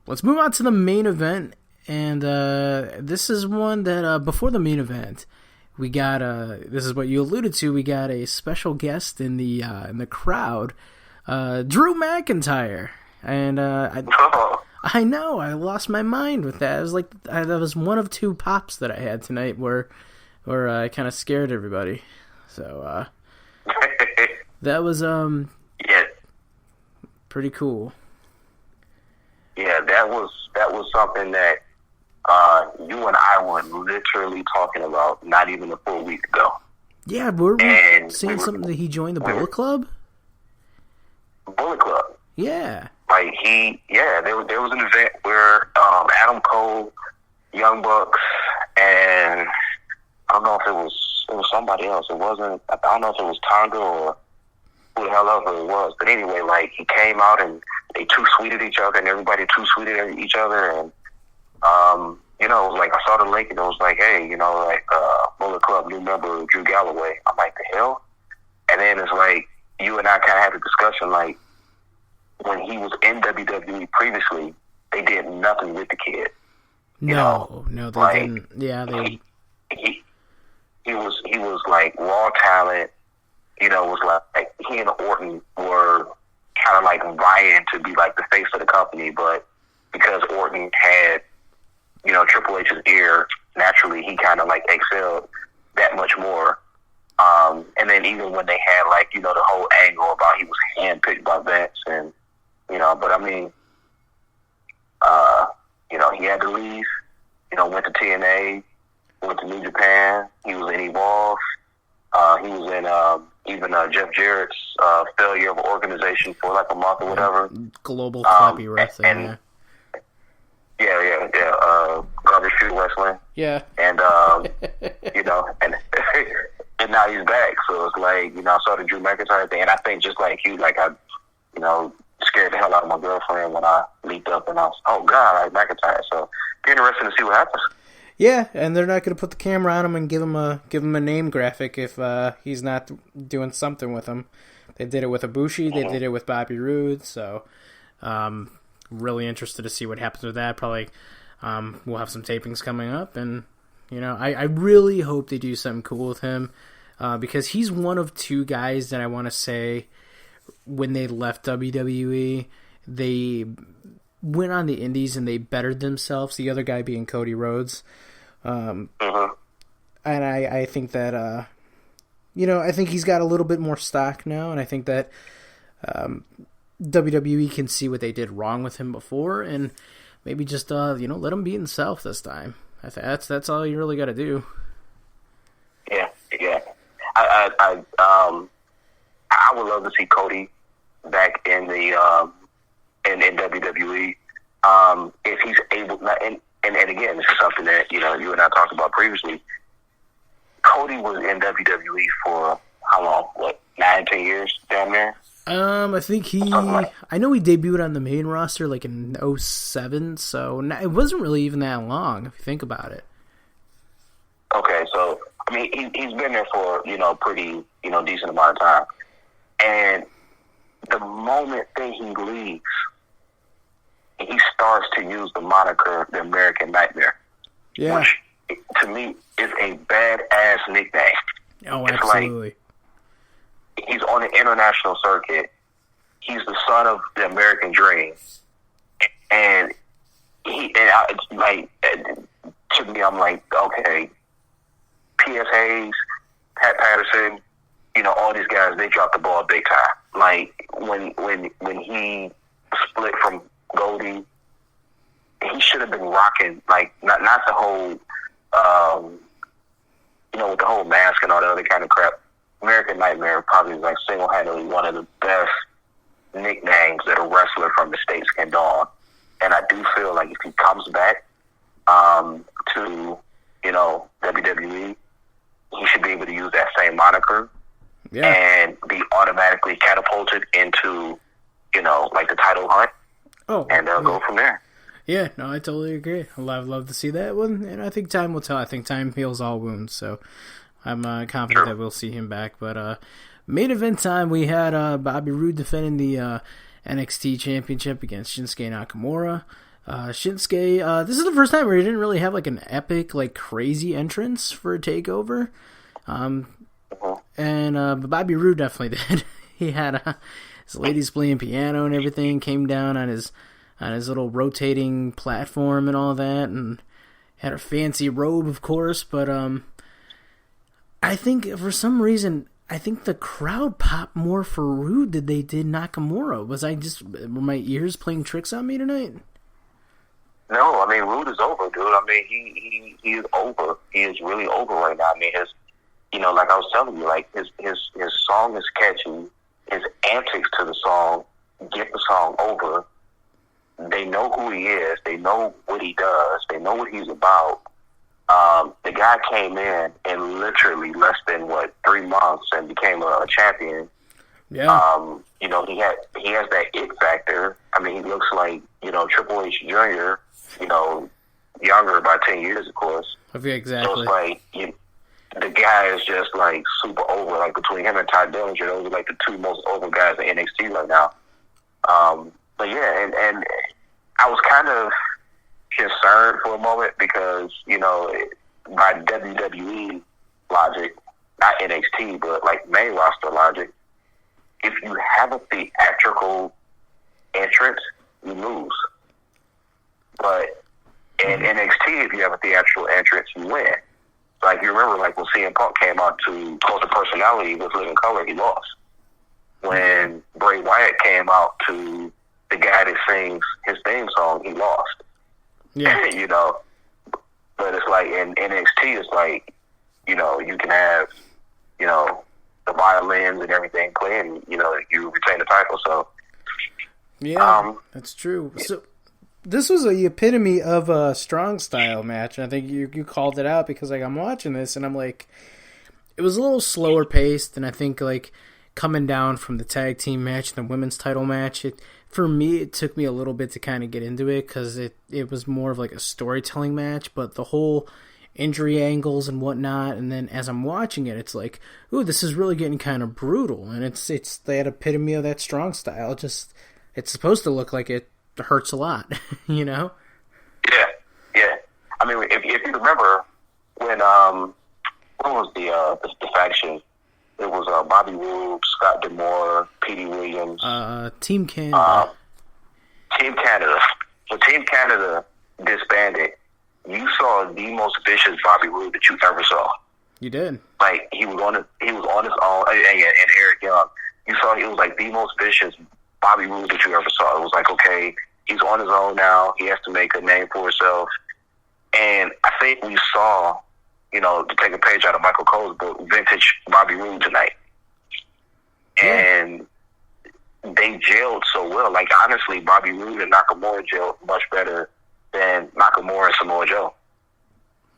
Let's move on to the main event. And this is one that, before the main event, we got, this is what you alluded to, we got a special guest in the crowd, Drew McIntyre. And I know, I lost my mind with that. It was like, that was one of two pops that I had tonight where I kind of scared everybody. So, that was, pretty cool. Yeah, that was something that you and I were literally talking about not even a full week ago. Yeah, were we saying something that he joined the Bullet Club? Bullet Club. Yeah. Like there was an event where Adam Cole, Young Bucks, and I don't know if it was somebody else. I don't know if it was Tonga or who the hell ever it was. But anyway, like he came out and they two-sweeted each other and everybody two-sweeted each other. And, it was like I saw the link and it was like, hey, Bullet Club new member Drew Galloway. I'm like, the hell? And then it's like you and I kind of had a discussion like when he was in WWE previously, they did nothing with the kid. No, they didn't. Yeah, they... He was like raw talent. Was like he and Orton were kind of like vying to be like the face of the company, but because Orton had, Triple H's ear, naturally he kind of like excelled that much more. And then even when they had like, the whole angle about he was handpicked by Vince and, but I mean, he had to leave, went to TNA, went to New Japan, he was in Evolve, he was in, even Jeff Jarrett's failure of organization for like a month or whatever. Global crappy wrestling. Garbage Street Wrestling. Yeah. And, and now he's back. So it's like, I saw the Drew McIntyre thing. And I think just like you, like I, scared the hell out of my girlfriend when I leaped up and I was, oh God, McIntyre. So be interesting to see what happens. Yeah, and they're not going to put the camera on him and give him a name graphic if he's not doing something with him. They did it with Ibushi, they did it with Bobby Roode, so really interested to see what happens with that. Probably we'll have some tapings coming up, and I really hope they do something cool with him because he's one of two guys that I want to say when they left WWE, they went on the indies and they bettered themselves, the other guy being Cody Rhodes. And I think that, I think he's got a little bit more stock now, and I think that WWE can see what they did wrong with him before, and maybe just, let him be himself this time. That's all you really got to do. Yeah. I would love to see Cody back in the in WWE if he's able. And again, this is something that you and I talked about previously. Cody was in WWE for how long? What, 9-10 years down there? I think I know he debuted on the main roster like in 2007, so it wasn't really even that long if you think about it. Okay, so I mean, he's been there for pretty decent amount of time, and the moment that he leaves, he starts to use the moniker "The American Nightmare," which to me is a badass nickname. Oh, it's absolutely. Like he's on the international circuit. He's the son of the American Dream, and to me, I'm like, okay, P.S. Hayes, Pat Patterson, all these guys, they dropped the ball big time. Like when he split from Goldie, he should have been rocking like not the whole with the whole mask and all that other kind of crap. American Nightmare probably is like single-handedly one of the best nicknames that a wrestler from the States can don. And I do feel like if he comes back to WWE, he should be able to use that same moniker and be automatically catapulted into like the title hunt. And they'll go from there. Yeah, no, I totally agree. I'd love to see that one, and I think time will tell. I think time heals all wounds, so I'm confident that we'll see him back. But main event time, we had Bobby Roode defending the NXT Championship against Shinsuke Nakamura. Shinsuke, this is the first time where he didn't really have like an epic, like crazy entrance for a takeover. And Bobby Roode definitely did. He had his ladies playing piano and everything, came down on his little rotating platform and all that, and had a fancy robe, of course. But I think for some reason, the crowd popped more for Roode than they did Nakamura. Were my ears playing tricks on me tonight? No, I mean, Roode is over, dude. I mean, he is over. He is really over right now. I mean, like I was telling you, like his song is catchy. His antics to the song get the song over. They know who he is. They know what he does. They know what he's about. The guy came in literally less than 3 months and became a champion. Yeah. He has that it factor. I mean, he looks like Triple H Jr. Younger by 10 years, of course. Exactly. So it's like the guy is just like super over. Like between him and Ty Dillinger, those are like the two most over guys in NXT right now. But yeah, and I was kind of concerned for a moment because, by WWE logic, not NXT, but like main roster logic, if you have a theatrical entrance, you lose. But in NXT, if you have a theatrical entrance, you win. Like, you remember, like, when CM Punk came out to Cult of Personality with Living Color, he lost. When Bray Wyatt came out to the guy that sings his theme song, he lost. Yeah. But it's like in NXT, it's like, you can have, the violins and everything playing, you retain the title. So, yeah, that's true. So, this was the epitome of a strong style match. I think you called it out because, like, I'm watching this and I'm like, it was a little slower paced, and I think, like, coming down from the tag team match and the women's title match, for me, it took me a little bit to kind of get into it because it was more of like a storytelling match, but the whole injury angles and whatnot, and then as I'm watching it, it's like, ooh, this is really getting kind of brutal, and it's that epitome of that Strong style. Just, it's supposed to look like it hurts a lot, you know? Yeah. I mean, if you remember when what was the faction? It was Bobby Roode, Scott D'Amore, Petey Williams. Team Canada. Team Canada. So Team Canada disbanded. You saw the most vicious Bobby Roode that you ever saw. You did. Like, he was on his own, and Eric Young. You saw it was like the most vicious Bobby Roode that you ever saw. It was like, okay, he's on his own now. He has to make a name for himself. And I think we saw, you know, to take a page out of Michael Cole's book, vintage Bobby Roode tonight. And they gelled so well. Like, honestly, Bobby Roode and Nakamura gelled much better than Nakamura and Samoa Joe.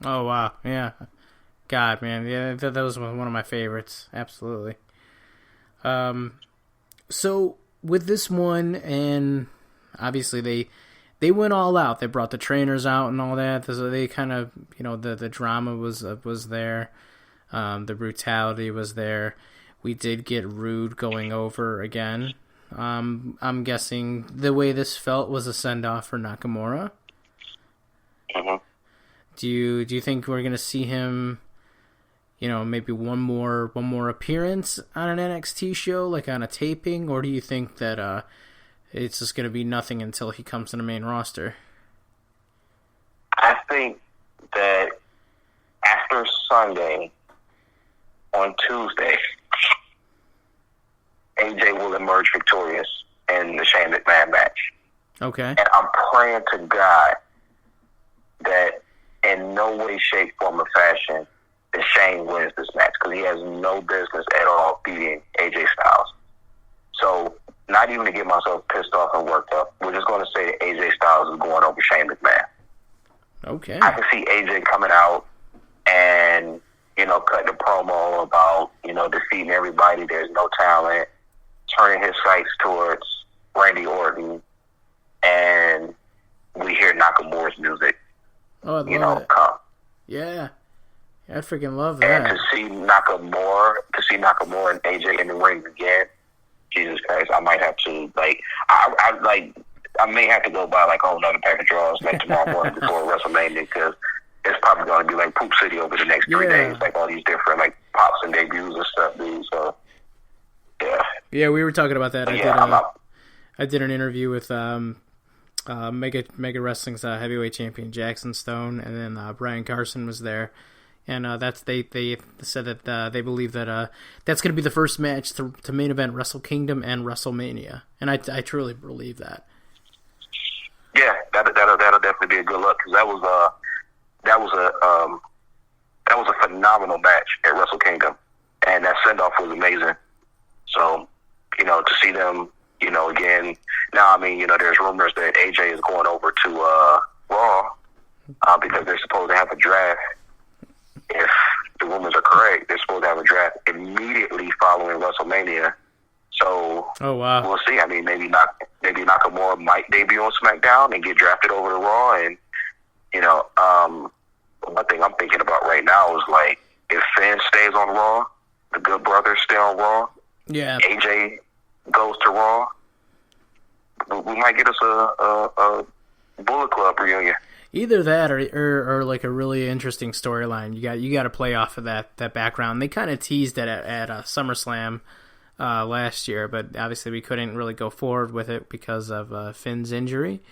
Oh, wow. Yeah. God, man. Yeah, that was one of my favorites. Absolutely. So, with this one, and obviously they went all out. They brought the trainers out and all that. So they kind of, you know, the drama was there. The brutality was there. We did get Rude going over again. I'm guessing the way this felt was a send-off for Nakamura. Mm-hmm. Do you think we're going to see him, you know, maybe one more appearance on an NXT show, like on a taping? Or do you think that it's just going to be nothing until he comes to the main roster? I think that after Sunday, on Tuesday, AJ will emerge victorious in the Shane McMahon match. Okay. And I'm praying to God that in no way, shape, form, or fashion that Shane wins this match, because he has no business at all beating AJ Styles. So, not even to get myself pissed off and worked up, we're just going to say that AJ Styles is going over Shane McMahon. Okay. I can see AJ coming out and, you know, cutting a promo about, you know, defeating everybody. There's no talent, turning his sights towards Randy Orton, and we hear Nakamura's music. Oh, I love it. Come. Yeah. I freaking love that. And to see Nakamura and AJ in the ring again, Jesus Christ, I might have to, like, I may have to go buy, like, a whole nother pack of drawers, like, tomorrow morning before WrestleMania, because it's probably going to be, like, Poop City over the next 3 days, like, all these different, like, pops and debuts and stuff, dude, so, yeah. Yeah, we were talking about that. I did an interview with Mega Wrestling's heavyweight champion Jackson Stone, and then Brian Carson was there. And they said that they believe that that's going to be the first match to main event Wrestle Kingdom and WrestleMania, and I truly believe that. Yeah, that'll definitely be a good look, because that was a phenomenal match at Wrestle Kingdom, and that send off was amazing. So, you know, to see them, you know, again. Now, I mean, you know, there's rumors that AJ is going over to Raw because they're supposed to have a draft. If the rumors are correct, they're supposed to have a draft immediately following WrestleMania. So, oh, wow. We'll see. I mean, maybe Nakamura might debut on SmackDown and get drafted over to Raw. And, you know, one thing I'm thinking about right now is, like, if Finn stays on Raw, the Good Brothers stay on Raw, yeah, AJ goes to Raw, we might get us a Bullet Club reunion. Either that or like a really interesting storyline. You got to play off of that background. They kind of teased it at SummerSlam last year, but obviously we couldn't really go forward with it because of Finn's injury.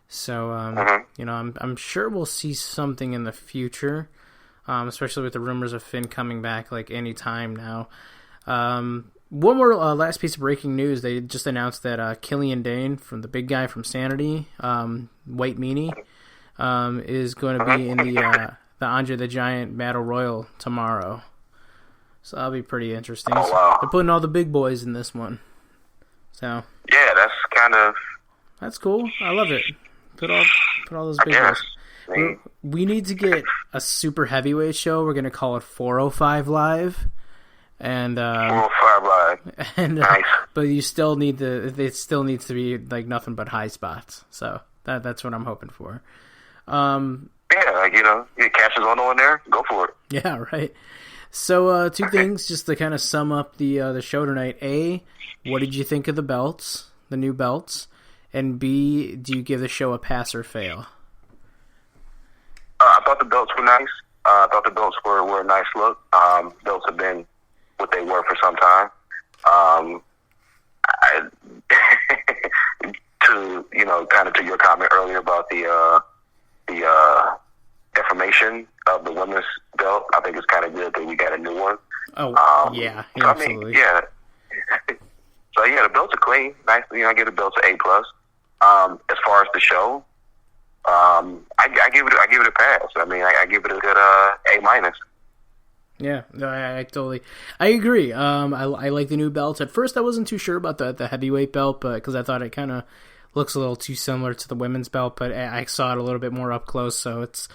So you know, I'm sure we'll see something in the future, especially with the rumors of Finn coming back like any time now. One more last piece of breaking news. They just announced that Killian Dane, from the big guy from Sanity, White Meanie, is going to be in the Andre the Giant Battle Royal tomorrow. So that'll be pretty interesting. Oh, wow. They're putting all the big boys in this one. So yeah, that's cool. I love it. Put all those big boys. We need to get a super heavyweight show. We're going to call it 405 Live. And 405 Live. Okay. And Nice. but you still need it still needs to be like nothing but high spots. So that's what I'm hoping for. Yeah, like, your cash is on there. Go for it. Yeah, right. So two things just to kind of sum up the show tonight. A, what did you think of the belts, the new belts? And B, do you give the show a pass or fail? I thought the belts were nice. I thought the belts were a nice look. Belts have been what they were for some time. Kind of to your comment earlier about the information of the women's belt, I think it's kind of good that we got a new one. Oh, yeah, absolutely. Yeah. So yeah, the belts are clean. Nice. I give the belts an A+. As far as the show, I give it a pass. I mean, I give it a good A-. Yeah, no, I agree. I like the new belts. At first, I wasn't too sure about the heavyweight belt, but because I thought it kind of looks a little too similar to the women's belt, but I saw it a little bit more up close, so it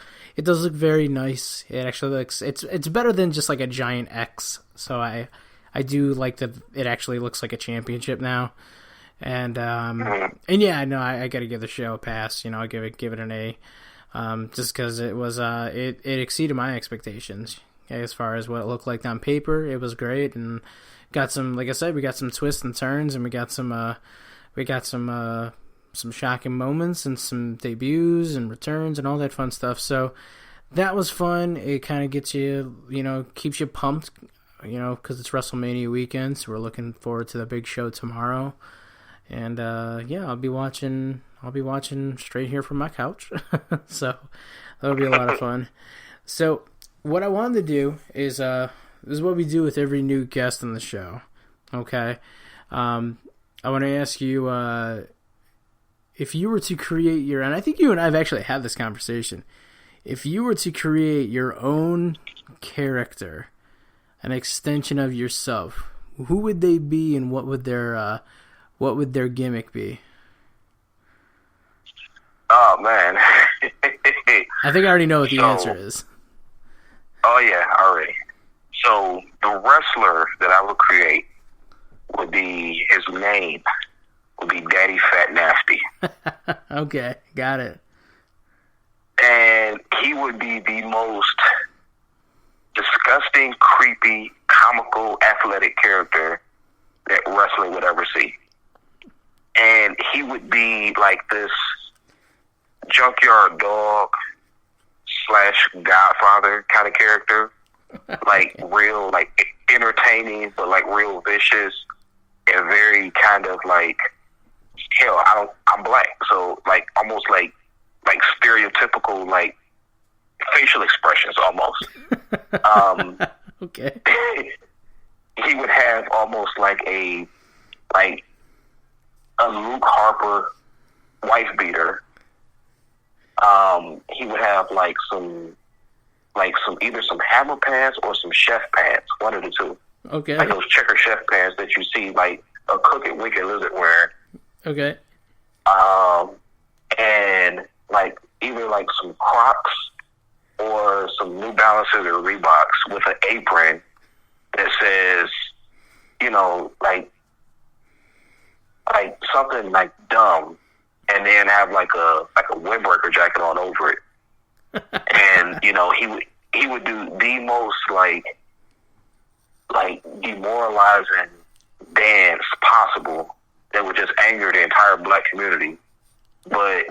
does look very nice. It actually looks it's better than just like a giant X. So I do like that it actually looks like a championship now. And yeah, no, I got to give the show a pass. I give it an A, just because it was it exceeded my expectations as far as what it looked like on paper. It was great, and got some, like I said, we got some twists and turns, and we got some shocking moments and some debuts and returns and all that fun stuff. So that was fun. It kind of gets you, keeps you pumped, because it's WrestleMania weekend. So we're looking forward to the big show tomorrow. And yeah, I'll be watching straight here from my couch. So that'll be a lot of fun. So what I wanted to do is this is what we do with every new guest on the show. Okay, I want to ask you if you were to create your, and I think you and I have actually had this conversation. If you were to create your own character, an extension of yourself, who would they be, and what would their gimmick be? Oh man, I think I already know what the answer is. Oh yeah, already. So the wrestler that I would create would be, his name would be Daddy Fat Nasty. Okay, got it. And he would be the most disgusting, creepy, comical, athletic character that wrestling would ever see. And he would be like this junkyard dog / Godfather kind of character. Like real, like entertaining, but like real vicious and very kind of like, hell, I'm black. So like almost like stereotypical, like facial expressions almost. Okay. He would have almost like a Luke Harper wife beater. He would have either some hammer pants or some chef pants, one of the two. Okay. Like those checker chef pants that you see like a Cook at Wicked Lizard wearing. Okay. And like either like some Crocs or some New Balances or Reeboks with an apron that says, like something like dumb, and then have like a windbreaker jacket on over it. And he would do the most like demoralizing dance possible that would just anger the entire black community. But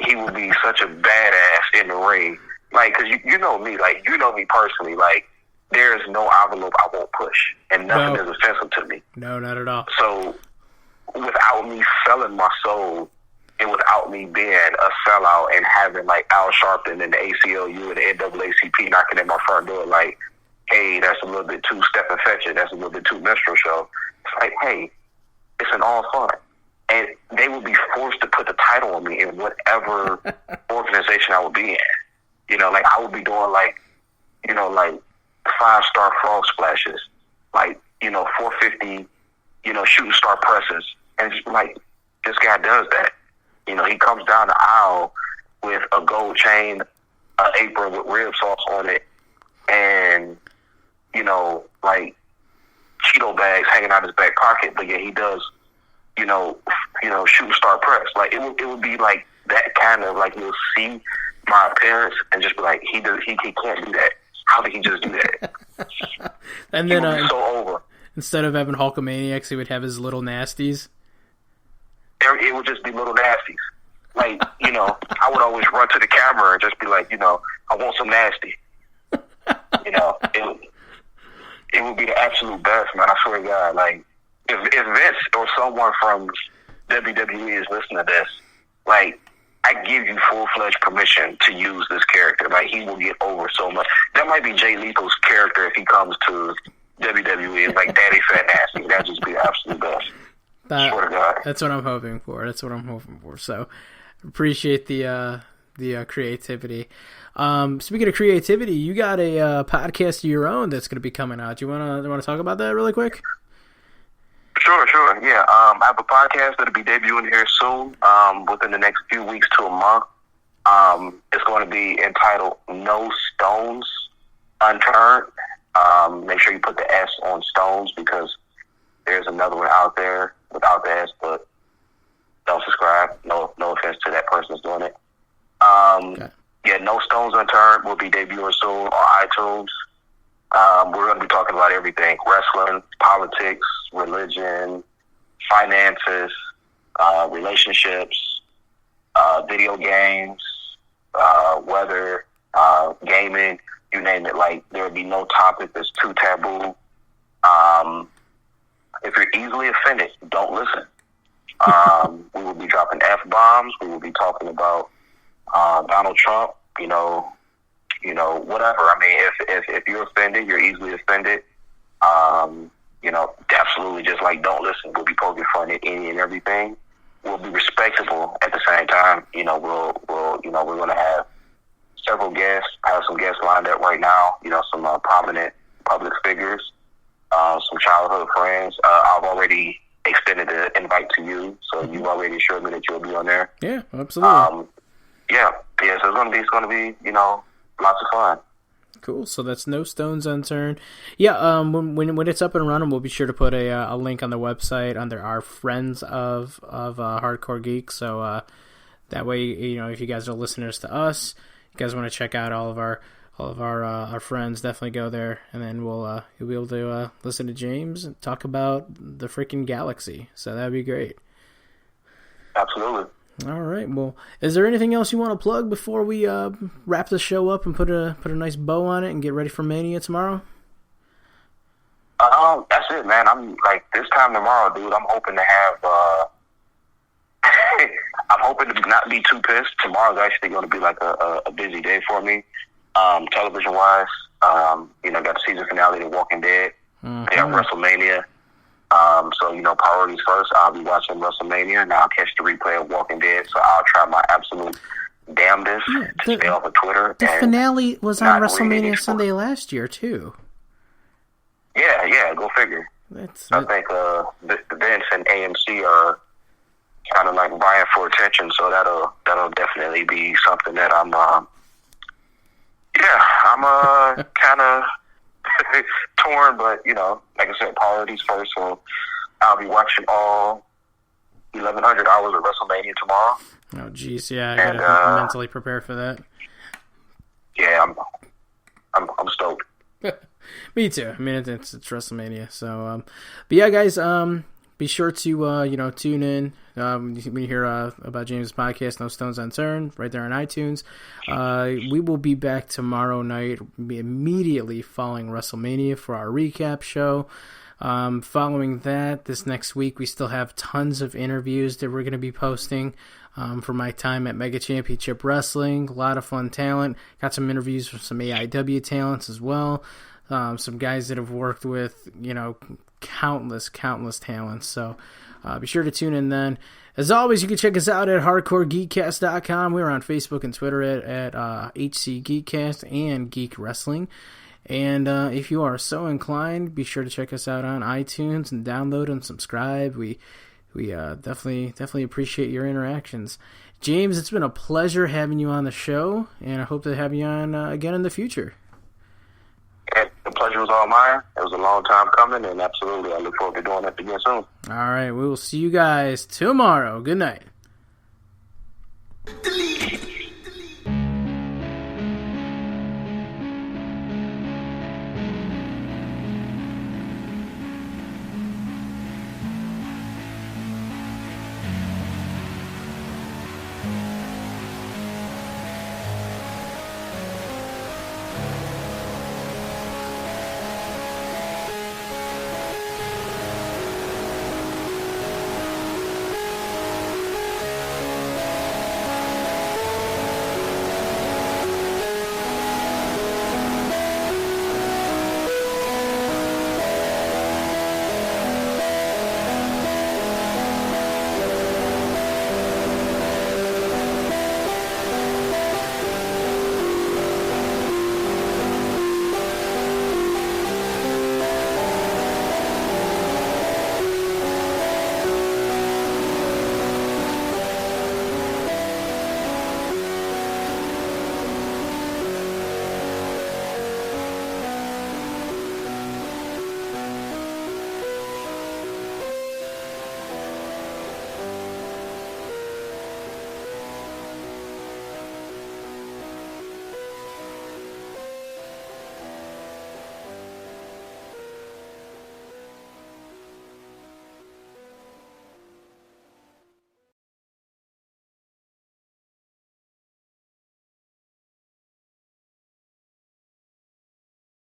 he would be such a badass in the ring, like, because you know me, like, you know me personally, like, there is no envelope I won't push, and nothing is offensive to me. No, not at all. So without me selling my soul, and without me being a sellout and having like Al Sharpton and the ACLU and the NAACP knocking at my front door like, hey, that's a little bit too step and fetch it, that's a little bit too minstrel show. It's like, hey, it's an all fun. And they would be forced to put the title on me in whatever organization I would be in. Like I would be doing like 5-star frog splashes, like, 450, shooting star presses. And just like, this guy does that. He comes down the aisle with a gold chain, an apron with rib sauce on it, and, like, Cheeto Cheeto bags hanging out his back pocket, but yeah, he does, shooting star press. Like, it would be like that kind of, like, you'll see my appearance and just be like, he can't do that. How did he just do that? And then, he would be so over. Instead of having Hulkamaniacs, he would have his little nasties. It would just be little nasties. Like, I would always run to the camera and just be like, I want some nasty. It would be the absolute best, man. I swear to God. Like, if Vince or someone from WWE is listening to this, like, I give you full-fledged permission to use this character. Like, he will get over so much. That might be Jay Lethal's character if he comes to WWE. It's like Daddy Fat Nasty. That'd just be the absolute best. Swear to God. That's what I'm hoping for. So, appreciate the creativity. Speaking of creativity, you got a podcast of your own that's going to be coming out. Do you want to talk about that really quick? Sure. Yeah, I have a podcast that'll be debuting here soon, within the next few weeks to a month. It's going to be entitled No Stones Unturned. Make sure you put the S on Stones because there's another one out there without the S, but don't subscribe. No offense to that person who's doing it. Okay. Yeah, No Stones Unturned will be debuting soon on iTunes. We're going to be talking about everything: wrestling, politics, religion, finances, relationships, video games, weather, gaming, you name it. Like, there will be no topic that's too taboo. If you're easily offended, don't listen. We will be dropping F-bombs. We will be talking about Donald Trump, whatever. I mean, if you're offended, you're easily offended. Absolutely just like don't listen. We'll be poking fun at any and everything. We'll be respectable at the same time. We're going to have several guests. I have some guests lined up right now. Some prominent public figures, some childhood friends. I've already extended the invite to you, so you've already assured me that you'll be on there. Yeah, absolutely. So it's going to be lots of fun. Cool. So that's No Stones Unturned. Yeah. When it's up and running, we'll be sure to put a link on the website under our friends of Hardcore Geek. So that way, if you guys are listeners to us, you guys want to check out all of our friends, definitely go there, and then you'll be able to listen to James and talk about the freaking galaxy. So that'd be great. Absolutely. All right. Well, is there anything else you want to plug before we wrap the show up and put a nice bow on it and get ready for Mania tomorrow? That's it, man. I'm like this time tomorrow, dude. I'm hoping to have. I'm hoping to not be too pissed. Tomorrow's actually going to be like a busy day for me, television wise. Got the season finale of Walking Dead. Mm-hmm. They have WrestleMania. So, priorities first. I'll be watching WrestleMania, and I'll catch the replay of Walking Dead. So I'll try my absolute damnedest to stay off of Twitter. The finale was on WrestleMania Sunday last year, too. Yeah, go figure. I think Vince and AMC are kind of like vying for attention, so that'll definitely be something that I'm kind of torn, but like I said, priorities first. So I'll be watching all 1,100 hours of WrestleMania tomorrow. Oh, geez, yeah, I gotta mentally prepare for that. Yeah, I'm stoked. Me too. I mean, it's WrestleMania, so but yeah, guys, be sure to tune in when you hear about James' podcast, No Stones Unturned, right there on iTunes. We will be back tomorrow night, immediately following WrestleMania for our recap show. Following that, this next week, we still have tons of interviews that we're going to be posting for my time at Mega Championship Wrestling. A lot of fun talent. Got some interviews from some AIW talents as well. Some guys that have worked with, countless talents. So be sure to tune in then. As always, you can check us out at hardcoregeekcast.com. We're on Facebook and Twitter at HC Geekcast and Geek Wrestling. And if you are so inclined, be sure to check us out on iTunes and download and subscribe. We definitely appreciate your interactions. James, it's been a pleasure having you on the show, and I hope to have you on again in the future. The pleasure was all mine. It was a long time coming, and absolutely, I look forward to doing that again soon. All right, we will see you guys tomorrow. Good night. Delete.